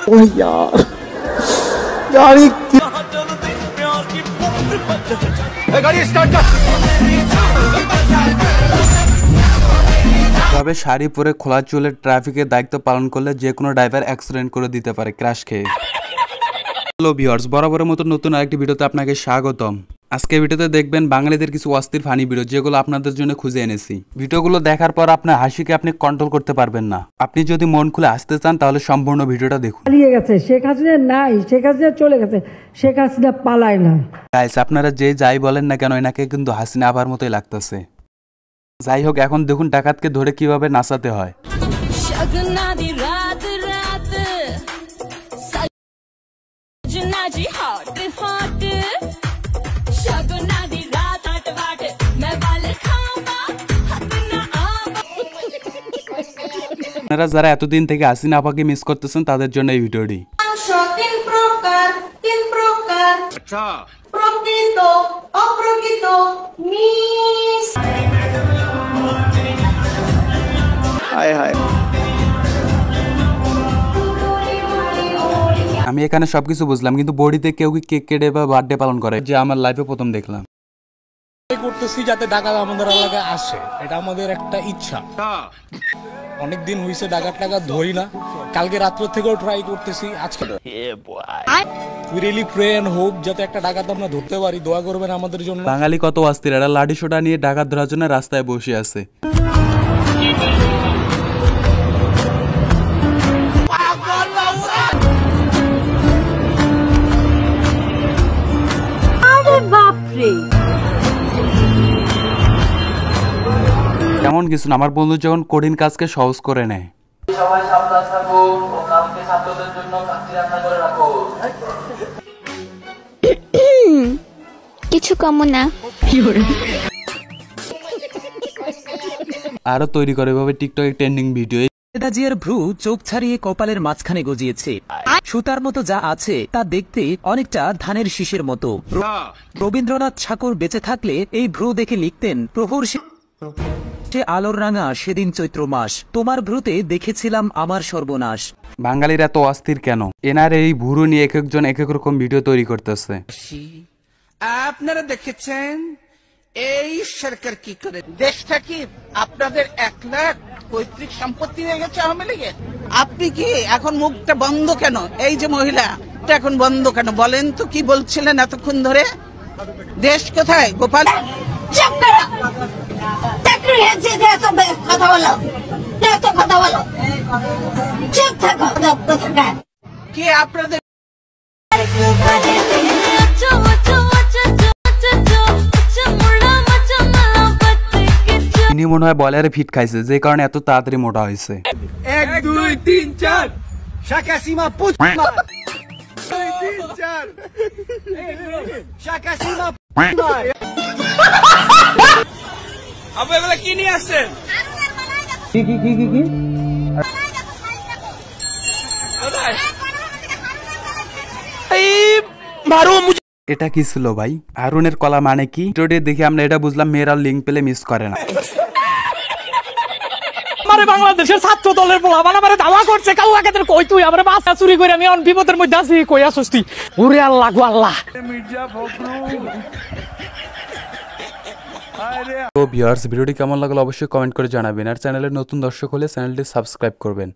ओ यार गाड़ी गाड़ी स्टार्ट कर। তবে শাড়ি পরে খোলা চুলে ট্রাফিকের দায়িত্ব পালন করলে যে কোনো ড্রাইভার অ্যাক্সিডেন্ট করে দিতে পারে ক্র্যাশ খেয়ে। হ্যালো ভিউয়ার্স, বরাবরের মতো নতুন আরেকটি ভিডিওতে আপনাকে স্বাগতম। আজকে ভিডিওতে দেখবেন বাঙালিদের কিছু অস্থির ফানি ভিডিও যেগুলো আপনাদের জন্য খুঁজে এনেছি। ভিডিওগুলো দেখার পর আপনার হাসিকে আপনি কন্ট্রোল করতে পারবেন না। আপনি যদি মন খুলে হাসতে চান তাহলে সম্পূর্ণ ভিডিওটা দেখুন। পালিয়ে গেছে শেখ হাসিনা, নাই শেখ হাসিনা চলে গেছে, শেখ হাসিনা পালায় না। গাইস, আপনারা যে যাই বলেন না কেন এনাকে কিন্তু হাসিনা আবার মতোই লাগতেছে। যাই হোক, এখন দেখুন ডাকাতকে ধরে কিভাবে নাচাতে হয়। আপনারা যারা এতদিন থেকে হাসিনা আপাকে মিস করতেছেন তাদের জন্য এই ভিডিওটি। প্রকৃত অপ্রকৃত মিস। হায় হায়, আমি এখানে সবকিছু বুঝলাম, কিন্তু বডিতে কেউ কি কেক কেটে বা বার্থডে পালন করে, যে আমার লাইফে প্রথম দেখলাম। করতেছি যাতে ডাকাত আমাদের এলাকায় আসে, এটা আমাদের একটা ইচ্ছা। অনেকদিন হয়েছে ডাকাত ধরি না, কালকে রাত্র থেকেও ট্রাই করতেছি। আজকে we really pray and hope যাতে একটা ডাকাত আমরা ধরতে পারি। দোয়া করবেন আমাদের জন্য। বাঙালি কত অস্থির, এরা লাঠি সোটা নিয়ে ডাকাত ধরার জন্য রাস্তায় বসে আছে। এমন কিছু না, আমার বন্ধু যখন কঠিন কাজকে সহজ করে নেয়। সবাই সাবধান থাকুন ও কালকে ছাত্রদের জন্য কাচ্চি রান্না করে রাখো। কিছু কম না। আরো তৈরি করে এভাবে টিকটকে ট্রেন্ডিং ভিডিও। নেতাজির ভ্রু চোখ ছাড়িয়ে কপালের মাঝখানে গজিয়েছে। সুতার মতো যা আছে তা দেখতে অনেকটা ধানের শীষের মতো। রবীন্দ্রনাথ ঠাকুর বেঁচে থাকলে এই ভ্রু দেখে লিখতেন, প্রভুর সে আলোর রাঙা সেদিন চৈত্র মাস, তোমার ভ্রুতে দেখেছিলাম আমার সর্বনাশ। বাঙালিরা এত অস্থির কেন? এনার এই ভুরু নিয়ে এক একজন এক এক রকম ভিডিও তৈরি করতেছে। আপনারা দেখেছেন এই সরকার কি করে দেশটা কি আপনাদের 1 লাখ পৈতৃক সম্পত্তি হয়ে গেছে আওয়ামী লীগের। আপনি কি এখন মুখটা বন্ধ কেন? এই যে মহিলা এখন বন্ধ কেন বলেন তো? কি বলছিলেন এতক্ষণ ধরে? দেশ কোথায়? গোপাল কথা বলো, কথা বলো, চুপ থাকো। কি আপনাদের ইনি মনে হয় বলারে ফিট খাইছে, যে কারণে এত তাড়াতাড়ি মোটা হয়েছে। 1 2 3 4 শাকা সীমা পুত 2 3 4 শাকা সীমা আপনি এগুলা কি নিয়ে আসছেন? কি কি কি কি কি এটা কি ছিল ভাই? হারুনের কলা মানে কি? ভিডিওটি দেখে আমরা এটা বুঝলাম মেয়েরা লিঙ্ক পেলে মিস করে না। আমারে বাংলাদেশের ছাত্র দলের পোলা আমারে দাওয়া করছে, কাউকে কই তুই আমারে বাসা চুরি করে আমি অন বিপদের মধ্যে আছি, কই আসছ তুই? ওরে আল্লাহ গো আল্লাহ। তো ভিউয়ার্স, ভিডিওটি কেমন লাগলো অবশ্যই কমেন্ট করে জানাবেন। আর চ্যানেলের নতুন দর্শক হলে চ্যানেলটি সাবস্ক্রাইব করবেন।